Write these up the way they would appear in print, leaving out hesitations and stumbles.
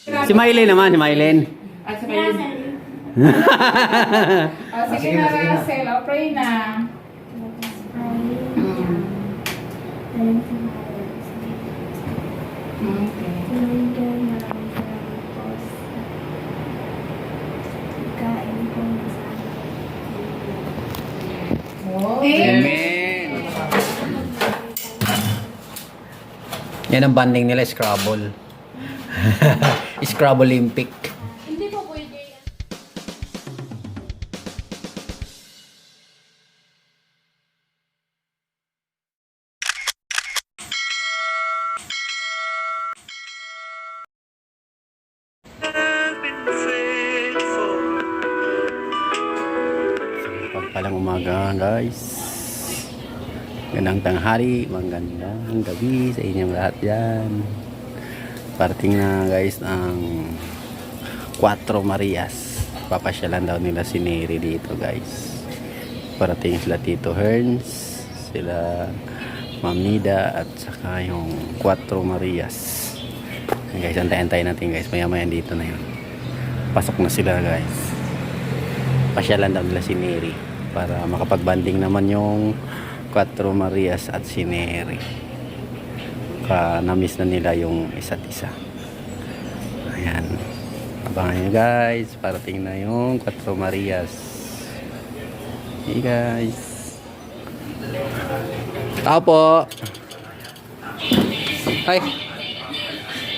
Si Mylene naman, si Mylene. At saka yun. Sige na, Russell. O, pray na. Okay. Oh, Amen. Yan ang banding nila, Scrabble. Scrabble Olympic. hindi po pwede yan. Pagpalang umaga, guys. Gandang tanghali, magandang gabi sa inyong lahat yan. Parating na, guys, ang 4 Marias. Papasyalan daw nila si Neri dito, guys. Parating sila Tito Herns, sila Ma'am Nida, at saka yung 4 Marias. Ayan, guys, antayin natin, guys. Maya-maya dito na yun. Pasok na sila, guys. Pasyalan daw nila si Neri para makapagbanding naman yung 4 Marias at si Neri. Na-miss na nila yung isa't isa. Ayan, abangan nyo, guys, parating na yung 4 Marias. Hey, guys. Tao po. Ay,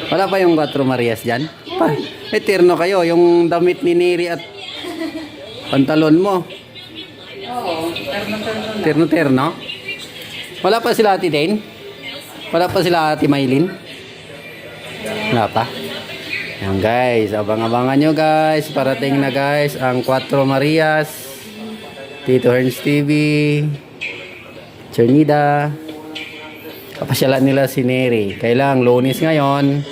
wala pa yung 4 Marias dyan? Eterno kayo, yung damit ni Neri at pantalon mo. Oo, Terno. Wala pa sila Ate Dane? Wala pa sila Ate Mylene? Wala pa? Ayan, guys, abang-abangan nyo, guys. Parating na, guys, ang 4 Marias, Tito Herns TV, Chernida. Kapasyalan nila si Neri. Kailang Lunes ngayon,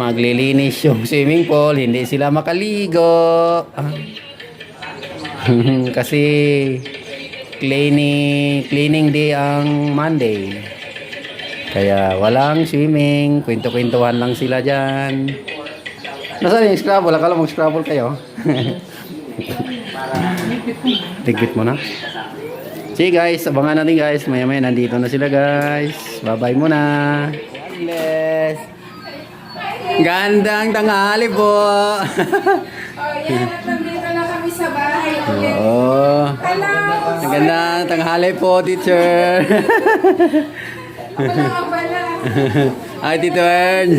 maglilinis yung swimming pool. Hindi sila makaligo. Kasi cleaning day ang Monday. Kaya walang swimming, kwento-kwentuhan lang sila dyan. Nasaan yung Scrabble? Akala mo Scrabble kayo? Tigpit mo na. See, guys, abangan natin, guys. Maya-maya nandito na sila, guys. Bye-bye muna. God bless. Gandang tanghali po. Oh, yan. At nandito na kami sa bahay. Okay. Oo. Hello. Gandang tanghali po, teacher. Wala ka pala. Hi, Tito Ern.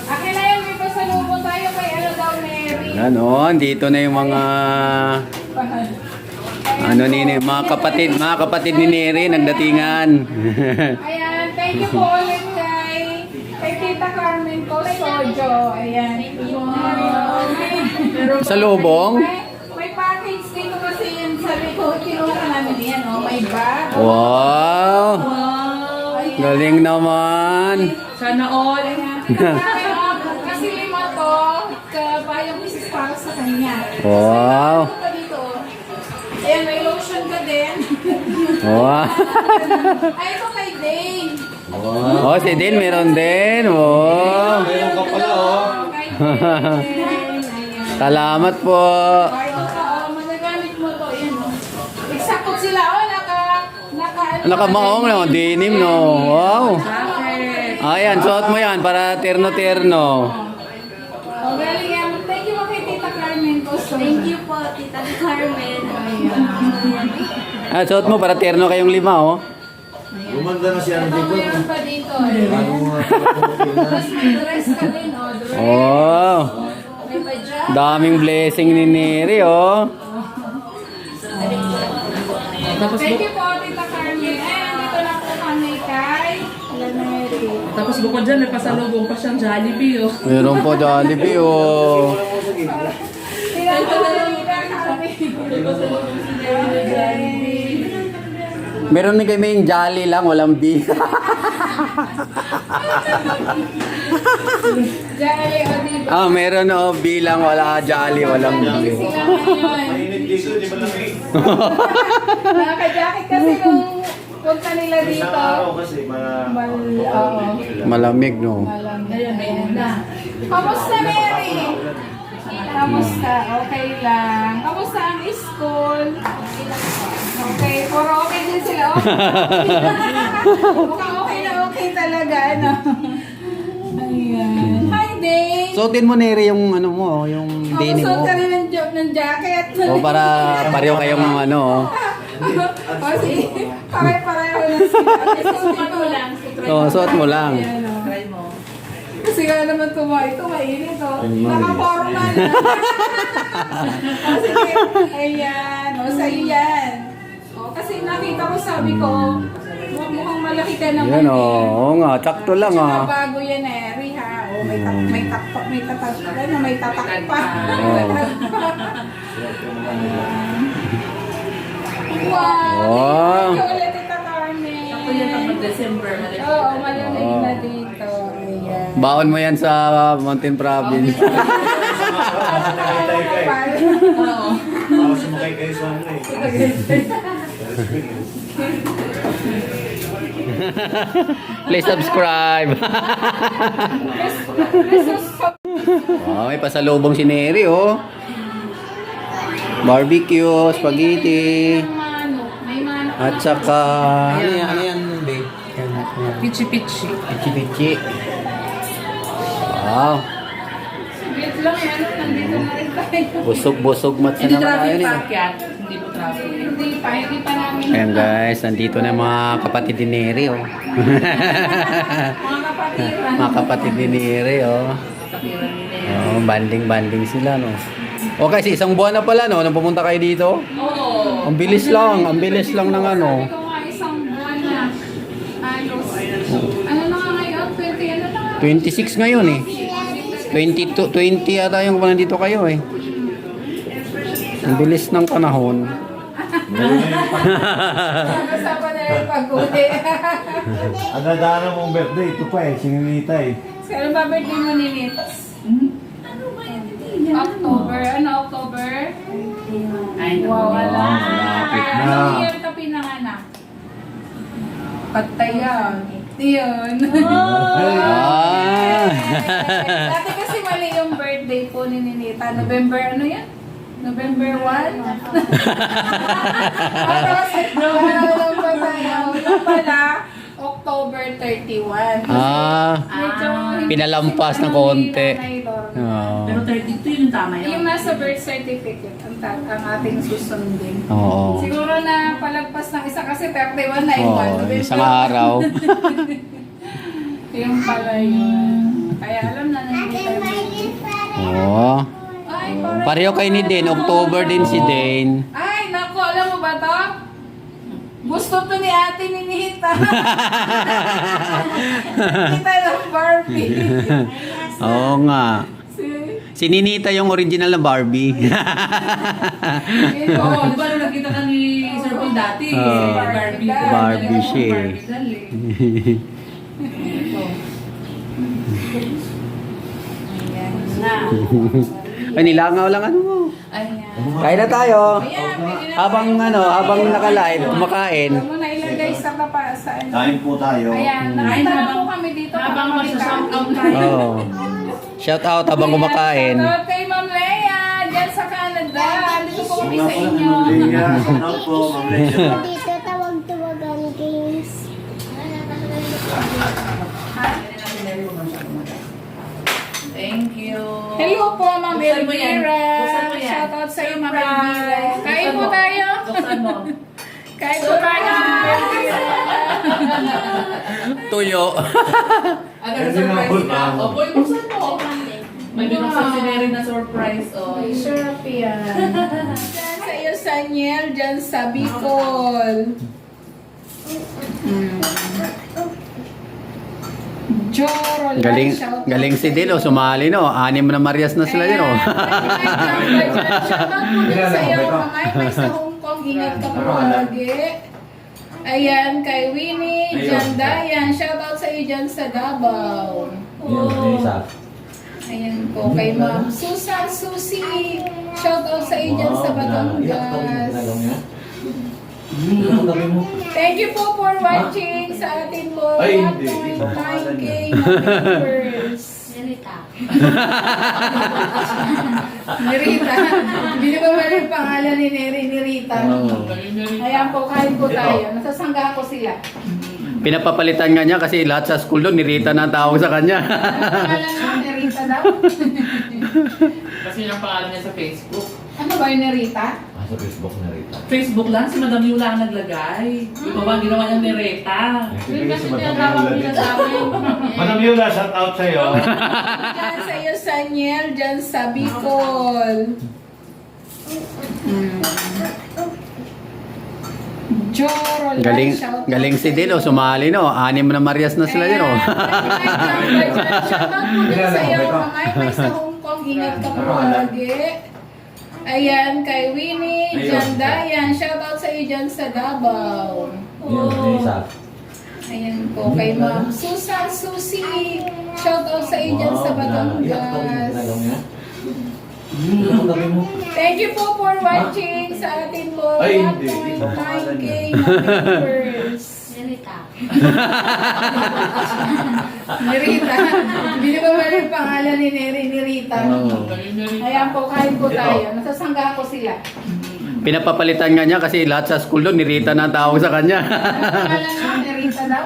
Akin na yan. May pasalubong tayo kay ano daw, Mary. Ganon, dito na yung mga mga kapatid ni Neri nagdatingan. Ayan. Thank you po ulit kay Tita Carmen Cosojo. Ayan. Sa lubong? May package dito kasi yan. Sabi ko, kinuha ka namin yan. Oh, may bag. Wow! Ayan. Galing naman. Sana all. Kasi 5 to. Bayang misis para sa kanya. Wow! Ano pa dito? Ayan, may lotion ka din. Wow! Ay, ito kay Dane. Oh, si Din meron din. Wow! Meron ka pala, oh. Kay Dane. Ayan. Salamat po. Ay, magagamit mo to. Ayan, oh. Eksakto sila. Oh, Nakamaong no, denim no. Wow! Ayan, suot mo yan para terno-terno. Oh, galing yan. Thank you po kay Tita Carmen Cosojo. Thank you po, Tita Carmen. Ah, suot mo para terno kayong 5, oh. Gumanda na si ano Ito, dito. meron pa dito. Ano nga Tapos may dress ka din, oh. Dress. Oh, May pajama. daming blessing ni Neri, oh. Thank you po, Tita Carmen. And dito lang po kami kay Mary. Tapos bukod dyan, may pasalubong pa siyang Jollibee, oh. Meron po Jollibee, oh. Tingnan ko na lang Tita Carmen. Meron din kami yung Jolly lang, walang B. Jolly, o diba? Ah, meron oh, B lang, wala Jolly, walang B. Sila ngayon. Mainit dito, di ba lang eh? Naka-jacket kasi yung pagpunta nila Isang dito. araw kasi, Oo. Malamig, no? Malamig. Ayan, may handa. Kamusta, Mary? Kamusta? Okay lang. Kamusta ang school? Okay, puro okay din sila. Mukhang okay na okay talaga, ano? Ayan. Hi, Dave! Suotin mo, Neri, yung ano mo, yung denim Kamusta mo. ka rin ng jacket? O para pareho kayong ano. O, sige. Pare-pareho na sila. Sukat mo lang. O, suot mo lang. Ayan, o. Try mo. Kasi nga naman ito mainit, oh. Naka-forma na. O, sige. Ayan. O, sa'yo yan. O, kasi nakita ko, sabi ko, mukhang malaki ka naman. Yan, oo nga, sakto lang, Tsaka ah. bago yan, Eri, ha? O, may tatak pa. Wow! Wow. Thank you ulit, Tita Carmen. Ako yan pag mag-December. Oo, malamig na dito. Ayan. Baon mo yan sa Mountain Province. Oo. Ako sumakay kayo sa ano eh. Please subscribe. Oh, may pasalubong si Neri, oh. Barbecue, spaghetti, May manok. at saka... Ano yan, babe? Pichi-pichi. Pichi-pichi. Wow. Saglit lang yan. Nandito na rin tayo. Busog-busog matsa Hindi naman tayo traffic nila. packet. Hindi po traffic. Hindi pa namin. Ayan guys, nandito na yung mga kapatid ni Neri, oh. Mga kapatiran. Mga kapatid ni Neri, oh. Kapiran nila. Oh, banding-banding sila, no. O kasi isang buwan na pala, no, nang pumunta kayo dito. Oo. Ang bilis lang ng ano. Sabi ko nga isang buwan na. Halos. Ano na nga ngayon? 20 ano na nga? 26 ngayon, eh. 20 yata yung nandito kayo, eh. Ang bilis ng panahon. Kasama na yung pag-uli. Ang dadaanan mong birthday, ito pa eh, sininita eh. Kailan ba birthday mo ni Nits? October. Ano October? Ay, Wow, wala. malapit na. Anong year ka pinanganak? Patayan. Yun. Ah. Dati kasi mali yung birthday po ni Ninita. November ano yan? November 1? Yung pala, October 31. Ah, Medyo hindi pinalampas kasi ng konti. Nanay Lorna. Oo. Pero 32 yung tama Yung yun. nasa birth certificate, ang ating susundin. Oo. Siguro na palagpas ng isa kasi 31 na yung Oo, isang araw. Yung pala yun. Kaya alam na nandito tayo. Oo. Ay, parang- Pareho kayo ni Dane, October din si Dane. Ay, naku, alam mo ba to? Gusto to ni ate ni Nita. Nita ng Barbie. Oo nga. Si- Si Ninita yung original na Barbie. Oo, di ba nung nakita ka ni Sir Paul dati? Oo. Barbie. Barbie siya eh. Barbie dal eh. Ito. Ayan na. Ay, nilangaw lang ano mo. Ayan. Kain na tayo. Ayan, pwede na Habang naka-live, kumakain. Alam mo na ilagay sa kapa sa ano. Kain po tayo. Ayan, Kain nakita habang- po kami dito. habang kami magsa-shoutout kain. tayo. Oo. Shout out habang kumakain. Shoutout kay Ma'am Lea, dyan sa Canada. Dito po kami sa inyo. Leia, shout po, Ma'am Leia. Dito tawag-tawagan games. Thank you. Hello po, Ma'am Buksan mo yan. Elvira. Buksan mo yan. Shoutout sa iyo, Ma'am Surprise. Elvira. Kain po tayo. Buksan mo. Kain po tayo, Ma'am Elvira. Tuyo. Ano Pwede surprise na. ka? O, boy, buksan mo. May binuksan si Mary na surprise. Oh. Ay, sarap yan. Dyan sa iyo, Saniel, dyan sa Bicol. Joro, Galing si Dino, sumali no. 6 na Marias na sila yun, oh. Sa iyo, mga may sa Hong Kong, ingat ka po lagi. Ayan, kay Winnie, dyan Dayan. Shoutout sa iyo dyan sa Davao. Ayan po, kay Ma'am Susan Susi. Shoutout sa iyo dyan sa Batangas. Thank you po for watching sa atin po. Ay, hindi. 1.9K na viewers. Nerita. Hindi ba ba yung pangalan ni Nerita? Ayan po, kain po tayo. Nasasanggahan ko sila. Pinapapalitan nga niya kasi lahat sa school doon, ni Rita na ang tawag sa kanya. Ano pangalan mo? Nerita daw? Kasi yung pangalan niya sa Facebook. Ano ba yung Nerita? Sa Facebook na rin. Facebook lang, si Madam Yula ang naglagay. Iba ba ang ginawa niyang ni Reta? Yun kasi tinatawag nila sa amin. Madam Yula, shout out sa'yo. Diyan sa iyo, Saniel. Diyan sa Bicol. Jorol. Galing si Dino, sumali no. 6 na Marias na sila yun oh. Shoutout mo din sa'yo, mga may sa Hong Kong. Ingat ka po lagi. Ayan, kay Winnie, dyan Dayan. Shoutout sa iyo dyan sa Davao. Ayan po, kay Ma'am Susan Susi. Shoutout sa iyo dyan sa Batangas. Thank you po for watching sa atin po. Ay, hindi. 1.9K na viewers. Nerita. Hindi ba ba yung pangalan ni Nerita? Ayan po, kain po tayo. Nasasanggahan ko sila. Pinapapalitan nga niya kasi lahat sa school doon, ni Rita na ang tawag sa kanya. Ano pangalan mo? Nerita daw?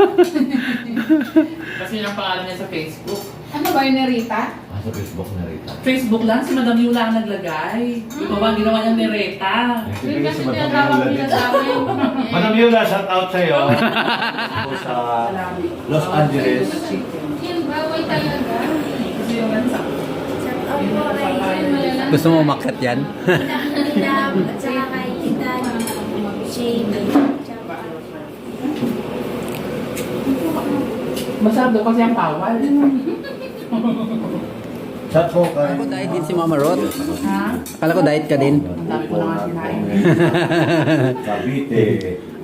Kasi yung pangalan niya sa Facebook. Ano ba yung Nerita? Sa Facebook na rin. Facebook lang, si Madam Yula ang naglagay. Iba ba ang ginawa niyang ni Reta? Yun kasi tinatawag nila sa amin. Madam Yula, shout out sa'yo. Sa Los Angeles. Yung bawal talaga. Kasi yung ransa. Gusto mo umakyat yan? At saka kay Tita Shady. Masarap daw kasi ang bawal. Shout po kay... Ako diet din si Mama Rod. Ha? Akala ko diet ka din. Ang dami ko na nga sinain. Cavite.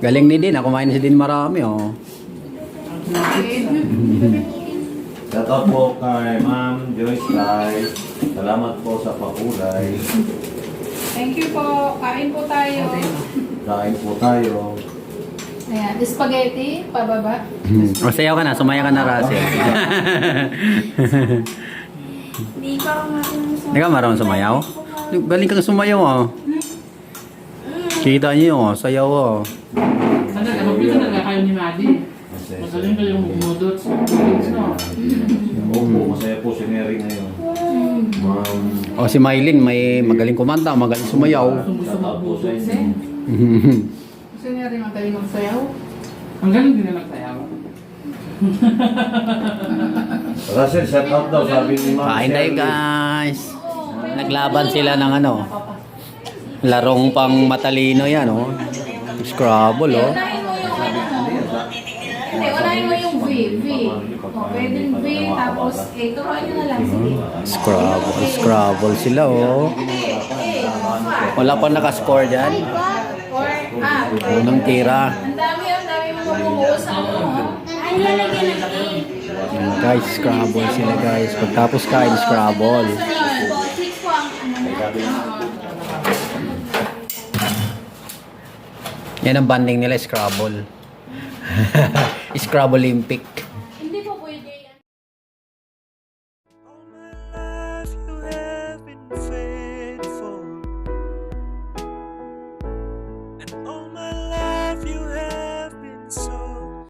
Galing ni Din, kumain si Din marami oh. Shout out po kay Ma'am Joyce Lai. Salamat po sa pakulay. Thank you po. Kain po tayo. Kain po tayo. Ayan, spaghetti, pababa. Masayaw ka na, sumaya ka na Russell. Hindi pa ako marunong sa... Hindi ka marunong sumayaw? Galing kang sumayaw oh. Kita niyo oh, sayaw oh. Talaga, mag-pizza talaga kayo ni Maddie. Magaling kayong magmudot sa kids, no? Opo, masaya po si Neri ngayon. Ma'am, O si Mylene, may magaling kumanta, magaling sumayaw. Sumuso shout out po sa magmudot, inyo. eh. Gusto niya rin magaling magsayaw? Ang galing din na magsayaw. Russell, shout out daw, sabi ni Ma'am. Kain tayo Shirley. guys. Naglaban sila ng ano. Larong pang matalino yan oh. Scrabble oh. Unahin mo yung ano. Hindi, unahin mo yung V. O, pwedeng V, tapos A. Turuan nyo na lang. Sige. Scrabble sila oh. Wala pa nakascore dyan. Or, Unang tira. ang dami mo mabubuo sa ano. Ay, lalagyan ng A. Yan, guys, Scrabble sila guys. Pagtapos kain, Scrabble. Six po ang ano. Yan ang banding nila, Scrabble. Scrabble Olympic.